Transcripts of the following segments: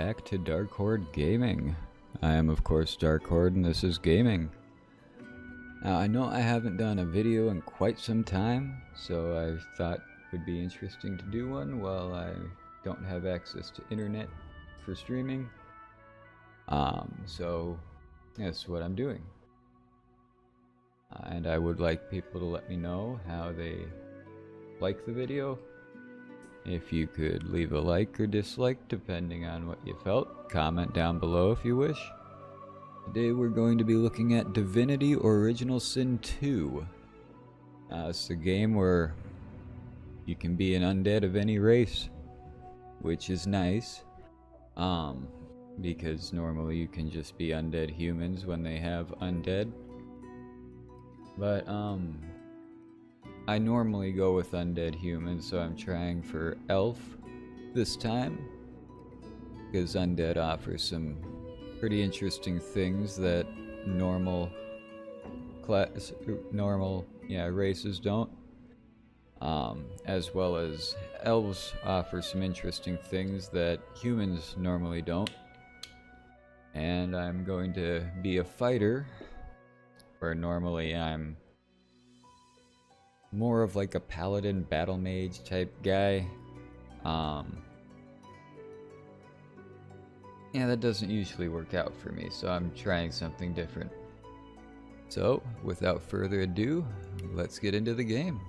back to Dark Horde Gaming. I am of course Dark Horde and this is gaming. Now I know I haven't done a video in quite some time, so I thought it would be interesting to do one while I don't have access to internet for streaming. So that's what I'm doing. And I would like people to let me know how they like the video. If you could leave a like or dislike depending on what you felt. Comment down below if you wish. Today we're going to be looking at Divinity Original Sin 2. It's a game where you can be an undead of any race, which is nice. Because normally you can just be undead humans when they have undead. But I normally go with undead humans, so I'm trying for elf this time, because undead offers some pretty interesting things that normal races don't, as well as elves offer some interesting things that humans normally don't. And I'm going to be a fighter, where normally I'm more of like a paladin battle mage type guy. Yeah, that doesn't usually work out for me, so I'm trying something different. So, without further ado, let's get into the game.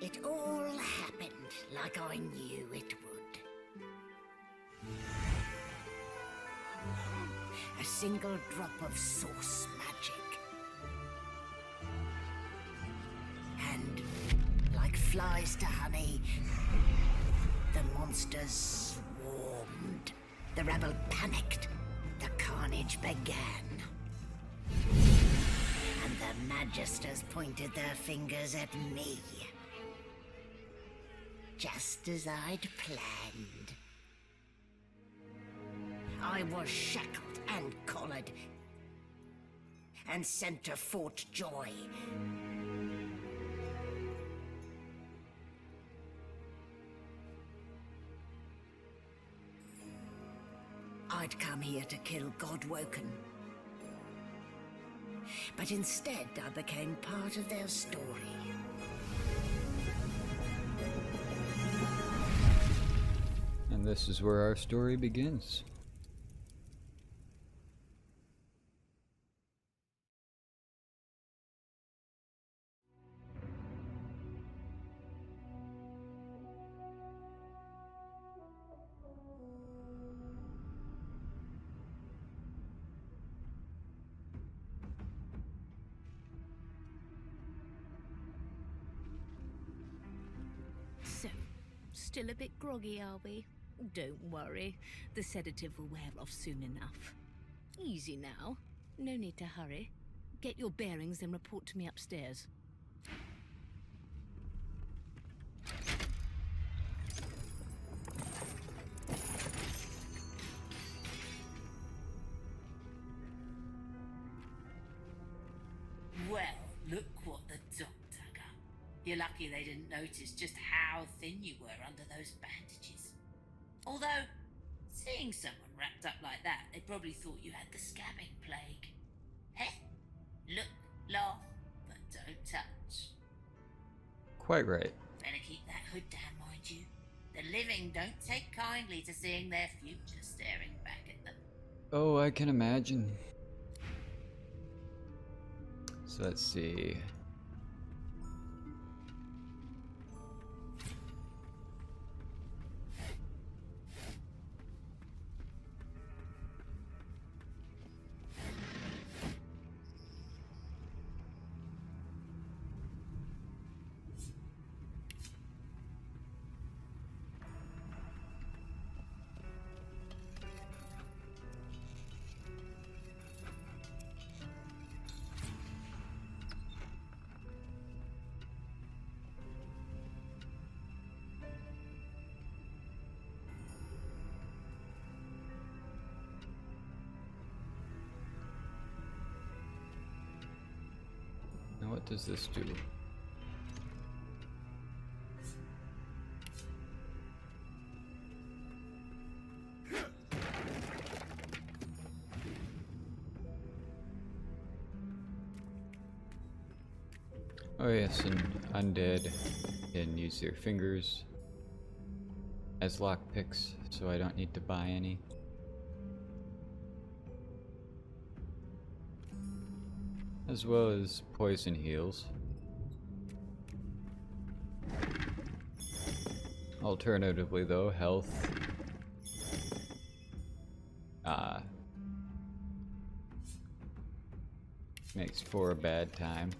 It all happened like I knew it would. A single drop of source magic. And, like flies to honey, the monsters swarmed. The rebel panicked. The carnage began. And the Magisters pointed their fingers at me. Just as I'd planned. I was shackled and collared, and sent to Fort Joy. I'd come here to kill Godwoken. But instead, I became part of their story. And this is where our story begins. So, still a bit groggy, are we? Don't worry, the sedative will wear off soon enough. Easy now, no need to hurry. Get your bearings and report to me upstairs. Well, look what the doc dug up. You're lucky they didn't notice just how thin you were under those bandages. Although, seeing someone wrapped up like that, they probably thought you had the scabbing plague. Heh? Look, laugh, but don't touch. Quite right. Better keep that hood down, mind you. The living don't take kindly to seeing their future staring back at them. Oh, I can imagine. So let's see. does this do? Oh yes, and undead can use their fingers as lockpicks, so I don't need to buy any. As well as poison heals. Alternatively though, health makes for a bad time.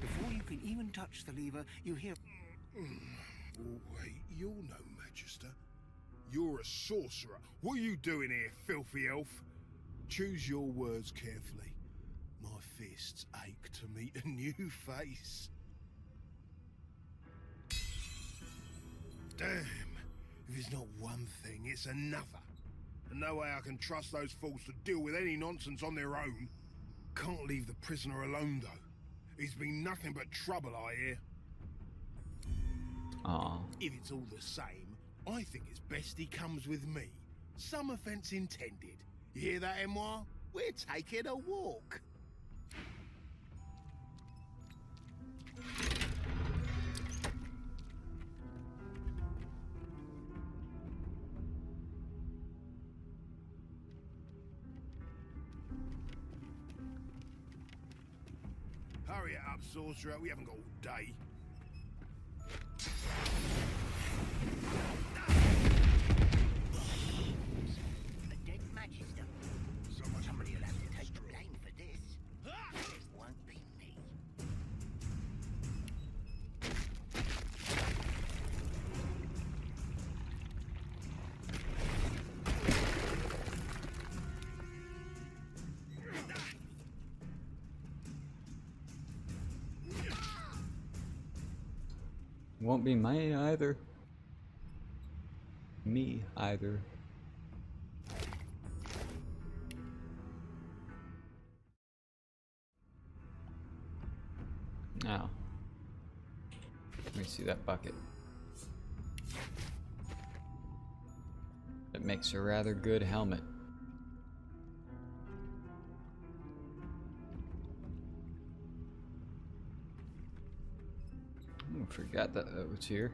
Before you can even touch the lever, you hear... Oh, wait, you're no Magister. You're a sorcerer. What are you doing here, filthy elf? Choose your words carefully. My fists ache to meet a new face. Damn. If it's not one thing, it's another. And no way I can trust those fools to deal with any nonsense on their own. Can't leave the prisoner alone, though. He's been nothing but trouble, I hear. Aw. If it's all the same, I think it's best he comes with me. Some offence intended. You hear that, Emoire? We're taking a walk. Hurry it up, sorcerer. We haven't got all day. A dead Magister. Somebody will have to take the blame for this. It won't be me. Won't be me either. Me either. Now, let me see that bucket. That makes a rather good helmet. Oh, forgot that was here.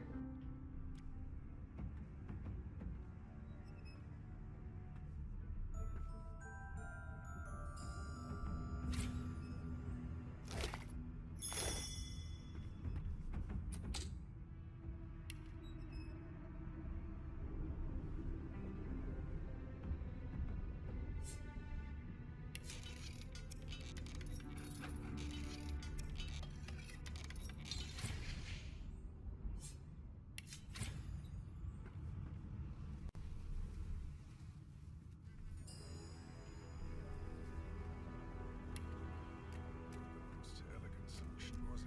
Elegant solution, was it?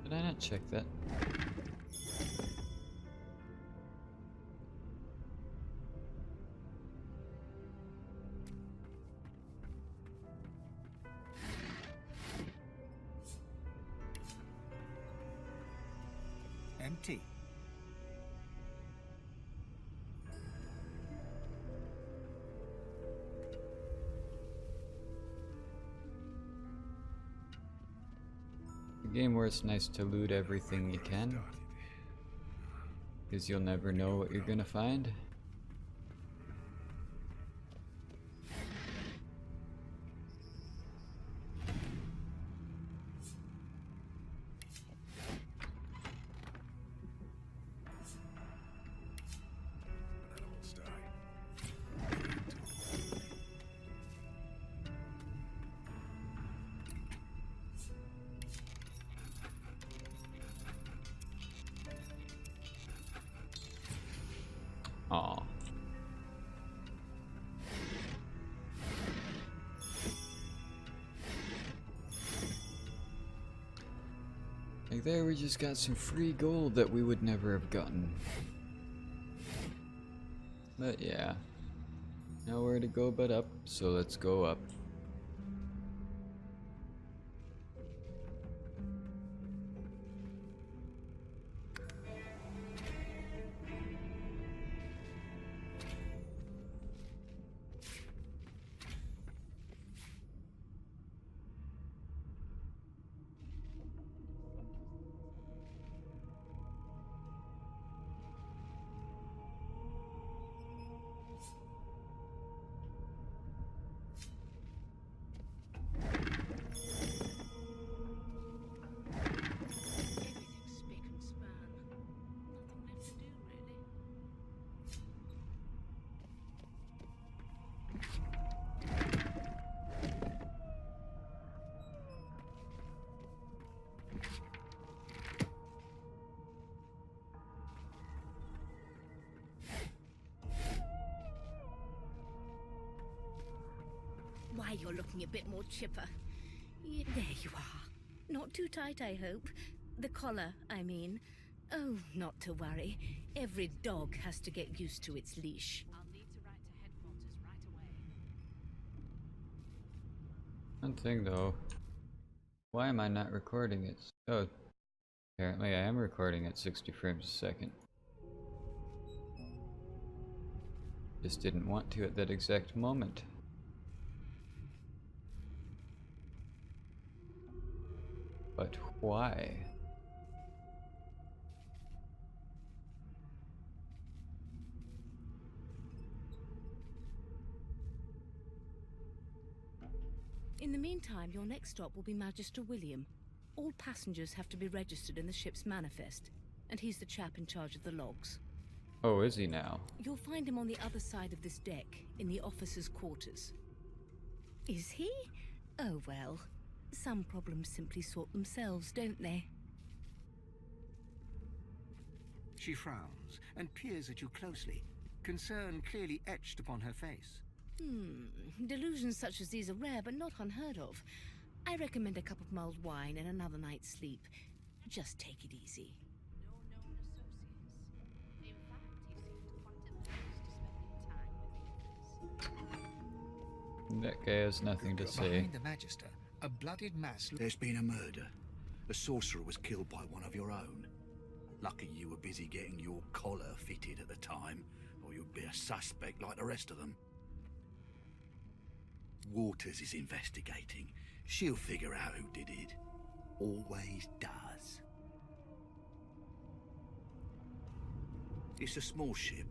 Did I not check that? Empty. game where it's nice to loot everything you can, because you'll never know what you're gonna find. Aw. Like there, we just got some free gold that we would never have gotten. But yeah, nowhere to go but up, so let's go up. Everything's spick and span. Nothing left to do, really. Why, you're looking a bit more chipper. There you are. Not too tight, I hope. The collar, I mean. Oh, not to worry. Every dog has to get used to its leash. I'll need to write to headquarters right away. One thing though, why am I not recording it? Oh, apparently I am recording at 60 frames a second. Just didn't want to at that exact moment. But why? In the meantime, your next stop will be Magister William. All passengers have to be registered in the ship's manifest, and he's the chap in charge of the logs. Oh, is he now? You'll find him on the other side of this deck, in the officers' quarters. Is he? Oh well. Some problems simply sort themselves, don't they? She frowns and peers at you closely, concern clearly etched upon her face. Delusions such as these are rare, but not unheard of. I recommend a cup of mulled wine and another night's sleep. Just take it easy. No known associates. In fact, he seemed quite averse to spending time with the others. That guy has nothing to say. Behind the Magister, a bloodied mass. There's been a murder. A sorcerer was killed by one of your own. Lucky you were busy getting your collar fitted at the time, or you'd be a suspect like the rest of them. Waters is investigating. She'll figure out who did it. Always does. It's a small ship.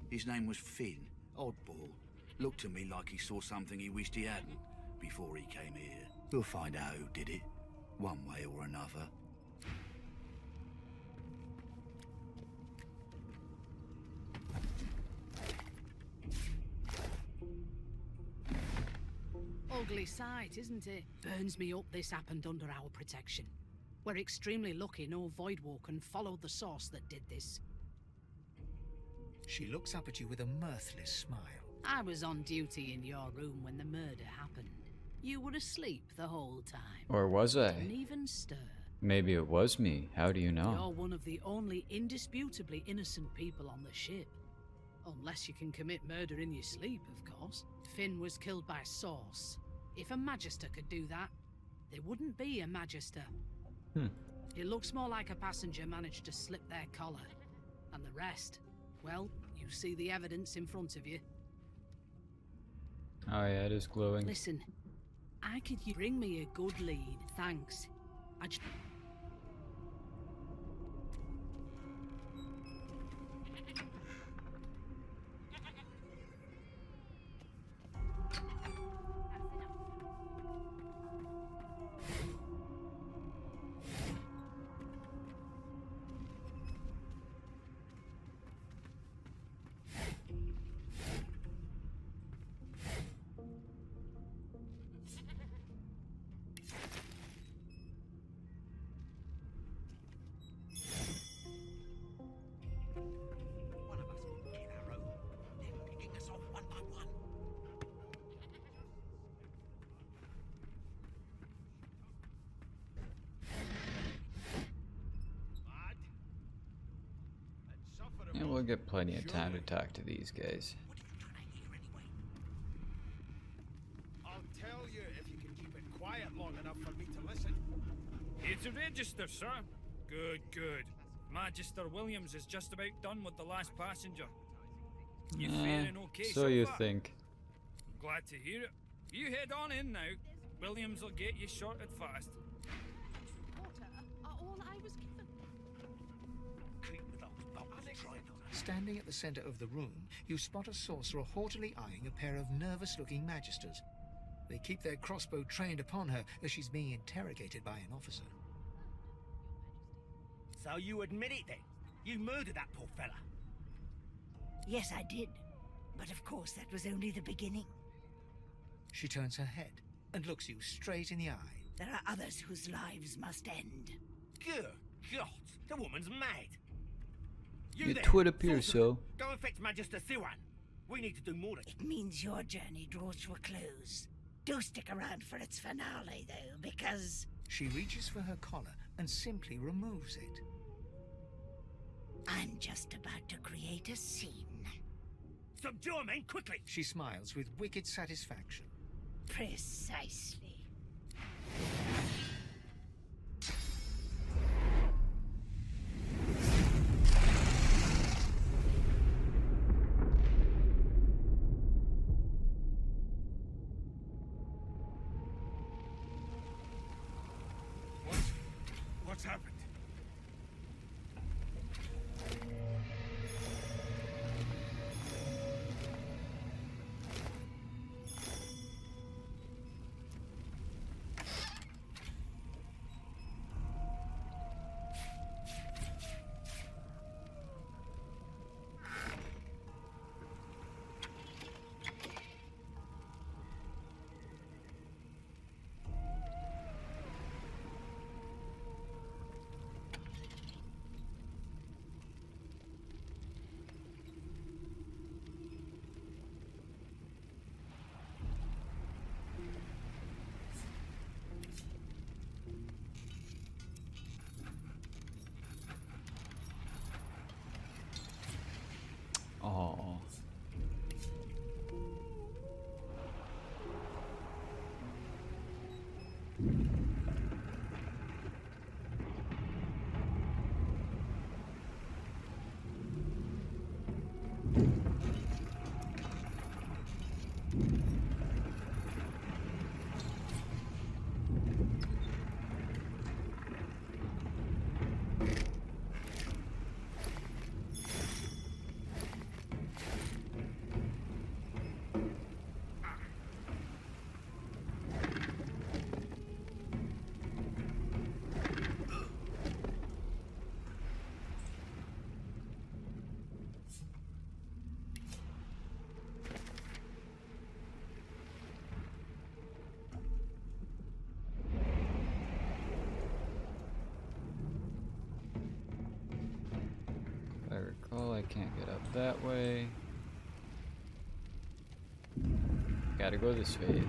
His name was Finn. Oddball. Looked to me like he saw something he wished he hadn't before he came here. We'll find out who did it, one way or another. Ugly sight, isn't it? Burns me up this happened under our protection. We're extremely lucky no Voidwalker followed the source that did this. She looks up at you with a mirthless smile. I was on duty in your room when the murder happened. You were asleep the whole time. Or was I? Didn't even stir. Maybe it was me. How do you know? You're one of the only indisputably innocent people on the ship. Unless you can commit murder in your sleep, of course. Finn was killed by Source. If a Magister could do that, there wouldn't be a Magister. It looks more like a passenger managed to slip their collar. And the rest, well, you see the evidence in front of you. Oh yeah, it is glowing. Listen, I could bring me a good lead, thanks. we'll get plenty of time to talk to these guys. I'll tell you if you can keep it quiet long enough for me to listen. It's a register, sir. Good, good. Magister Williams is just about done with the last passenger. You faring okay so you far? think. Glad to hear it. You head on in now. Williams will get you sorted fast. Water are all I was given. Standing at the center of the room, you spot a sorcerer haughtily eyeing a pair of nervous-looking magisters. They keep their crossbow trained upon her as she's being interrogated by an officer. So you admit it then? You murdered that poor fella? Yes, I did. But of course, that was only the beginning. She turns her head and looks you straight in the eye. There are others whose lives must end. Good God, the woman's mad. You It there, would appear sorcerer, so. Go and fetch Magister Siwan. We need to do more. It means your journey draws to a close. Do stick around for its finale, though, because She reaches for her collar and simply removes it. I'm just about to create a scene. Subdue men quickly. She smiles with wicked satisfaction. Precisely. What's happened? Oh. If I recall, I can't get up that way. Gotta go this way.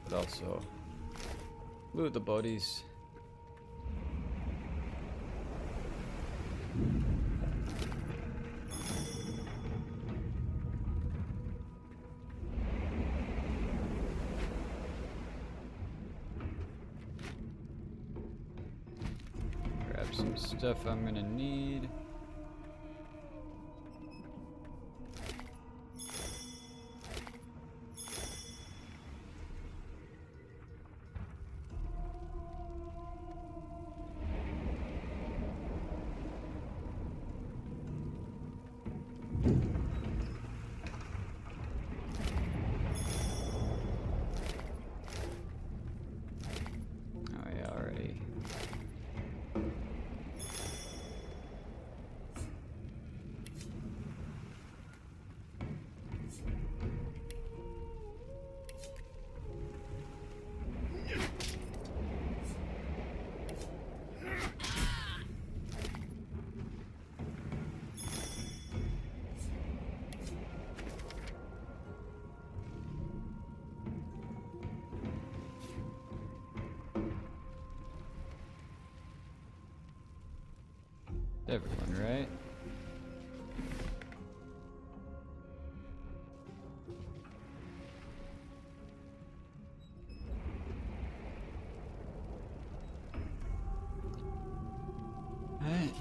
But also, loot the bodies. Grab some stuff I'm gonna need. Oh yeah, already. Everyone, right? Alright.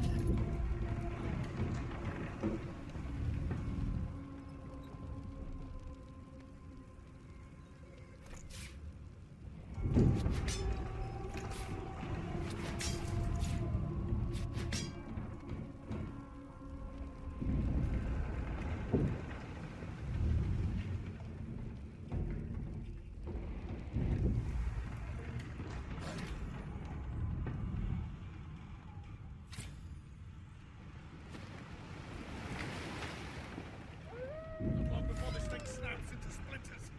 Long before this thing snaps into splinters.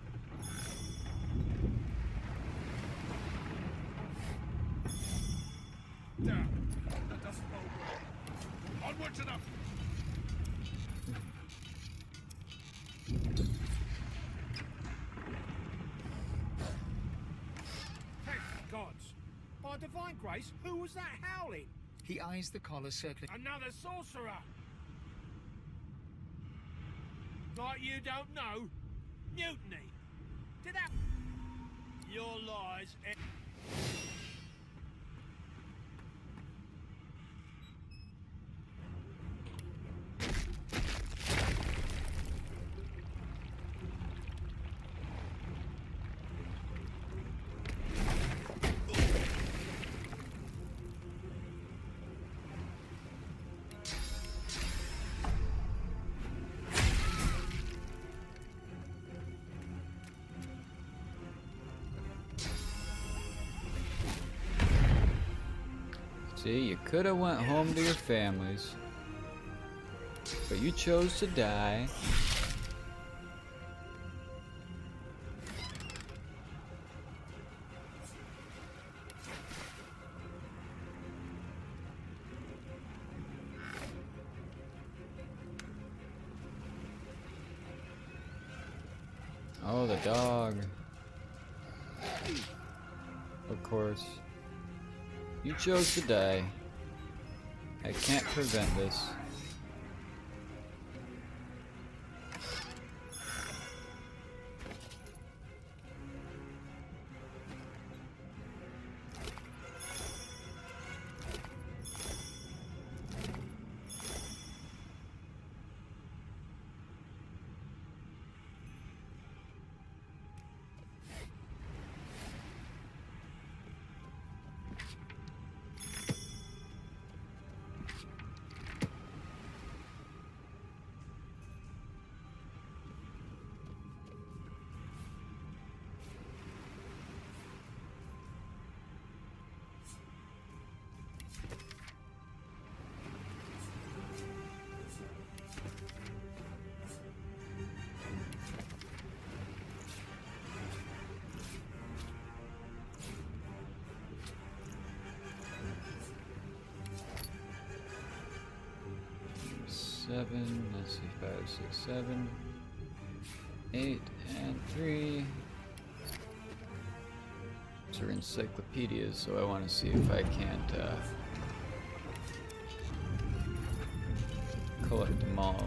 Damn, that doesn't bode well. Onwards and up. Thank the gods. By divine grace, who was that howling? He eyes the collar circling. Another sorcerer! Like you don't know? Mutiny! Did that... Your lies... See, you could have went home to your families, but you chose to die. Oh, the dog. Of course. You chose to die. I can't prevent this. Seven, let's see, 5, 6, 7, 8, and 3. These are encyclopedias, so I want to see if I can't collect them all.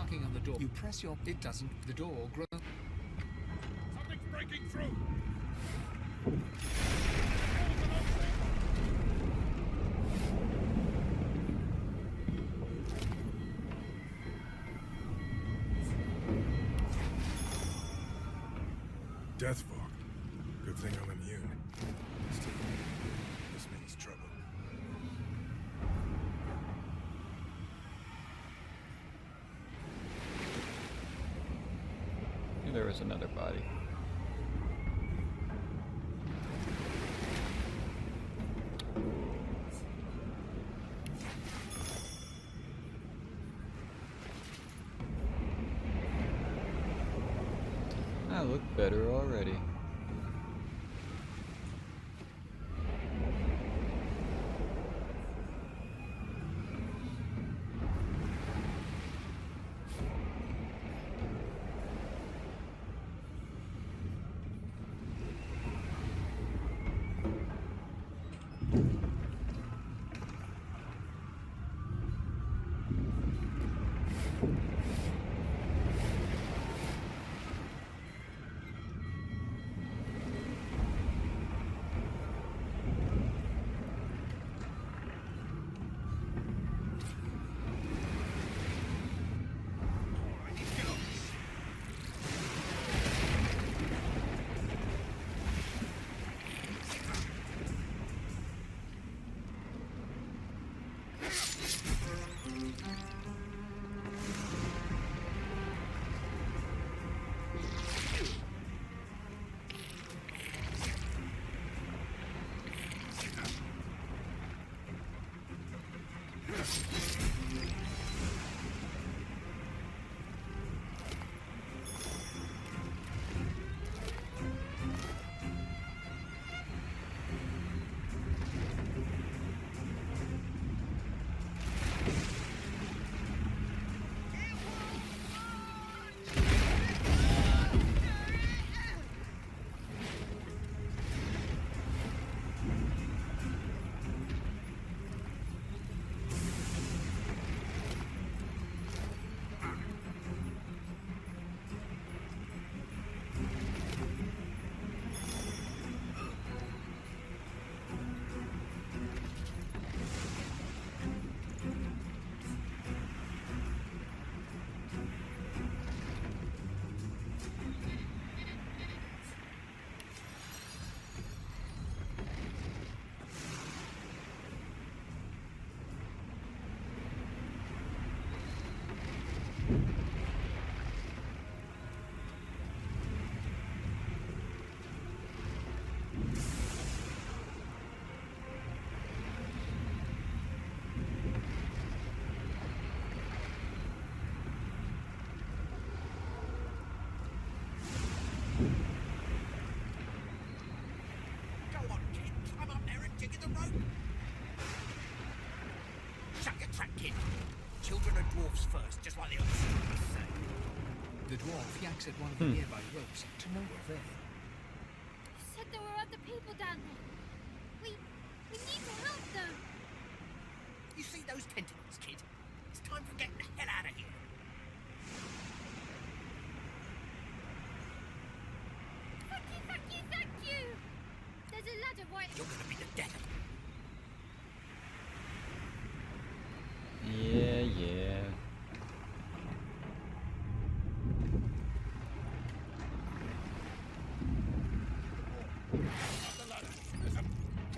knocking on the door. You press your... It doesn't. The door grows... Something's breaking through! Death fog. Good thing I'm immune. Still, this means trouble. There was another body. I look better already. Children are dwarfs first, just like the others. The dwarf yanks at one of the nearby ropes to no avail. You said there were other people down there. We need to help them. You see those tentacles, kid? It's time for getting the hell out of here. Thank you! There's a ladder right... You're gonna be the death of me. Yeah. The ladder. There's a...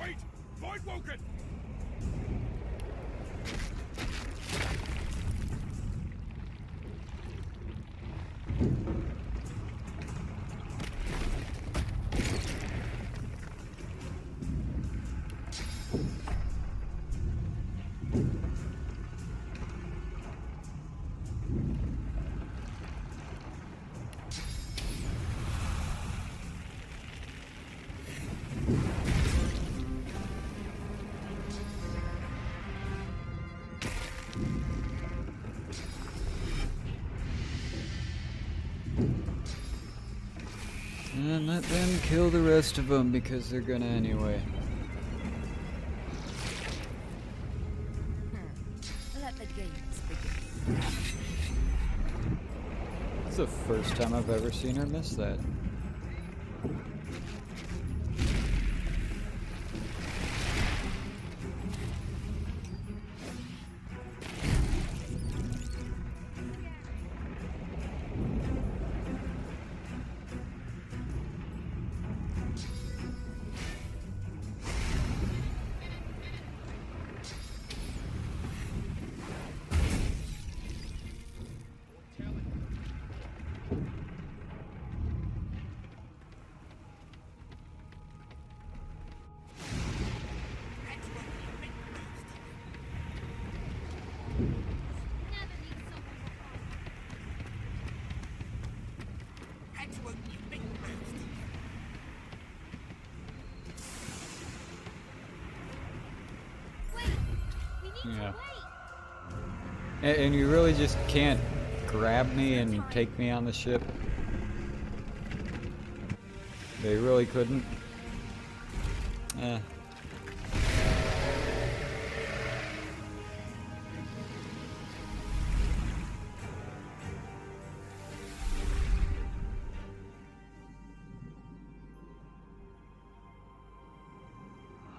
Wait! Void Woken! And let them kill the rest of them because they're gonna anyway. Let the games begin. It's the first time I've ever seen her miss that. Yeah. And you really just can't grab me and take me on the ship? They really couldn't? Eh.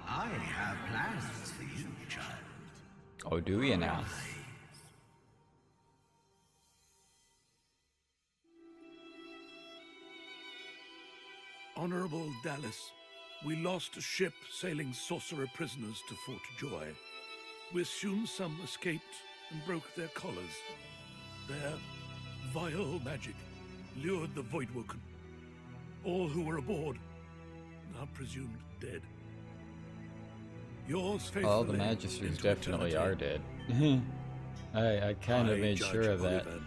I have plans for you, child. Oh, do you now? Honorable Dallas, we lost a ship sailing sorcerer prisoners to Fort Joy. We assume some escaped and broke their collars. Their vile magic lured the Voidwoken. All who were aboard are presumed dead. Yours faithfully. All the Magisters definitely are dead. I kind of made sure of that. Oliver.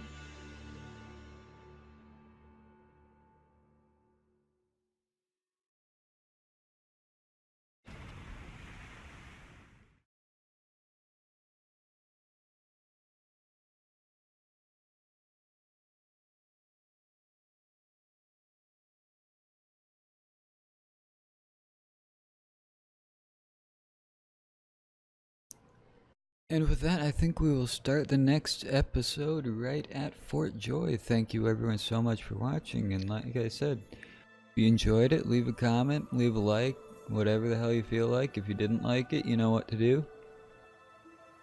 And with that, I think we will start the next episode right at Fort Joy. Thank you everyone so much for watching, and like I said, if you enjoyed it, leave a comment, leave a like, whatever the hell you feel like. If you didn't like it, you know what to do.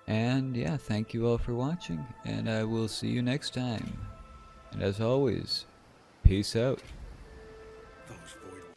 And yeah, thank you all for watching, and I will see you next time. And as always, peace out. Those Voidwoken